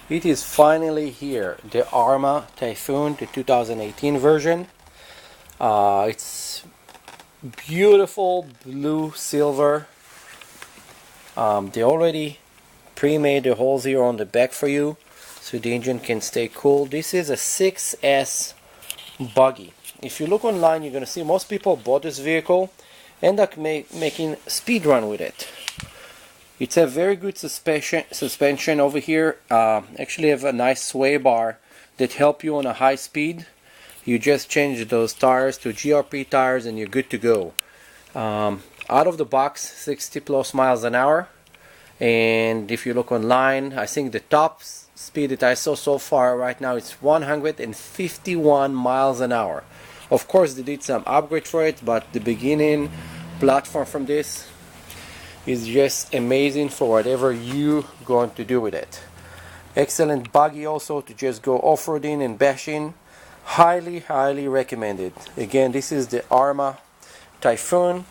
It is finally here, the Arrma Typhon, the 2018 version. It's beautiful blue silver. They already pre-made the holes here on the back for you, so the engine can stay cool. This is a 6S Buggy. If you look online, you're going to see most people bought this vehicle, end up making speed run with it. It's a very good suspension over here. Actually have a nice sway bar that help you on a high speed. You just change those tires to GRP tires and you're good to go. Out of the box, 60 plus miles an hour. And if you look online, I think the top speed that I saw so far right now is 151 miles an hour. Of course they did some upgrade for it, but the beginning platform from this is just amazing for whatever you're going to do with it. Excellent buggy also to just go off-roading and bashing. Highly recommended. Again, this is the Arrma Typhon.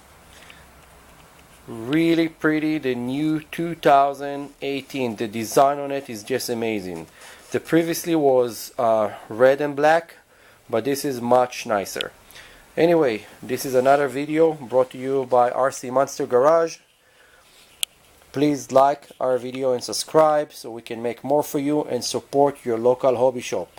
Really pretty, the new 2018. The design on it is just amazing. The previously was red and black, but this is much nicer. Anyway, this is another video brought to you by RC Monster Garage. Please like our video and subscribe so we can make more for you and support your local hobby shop.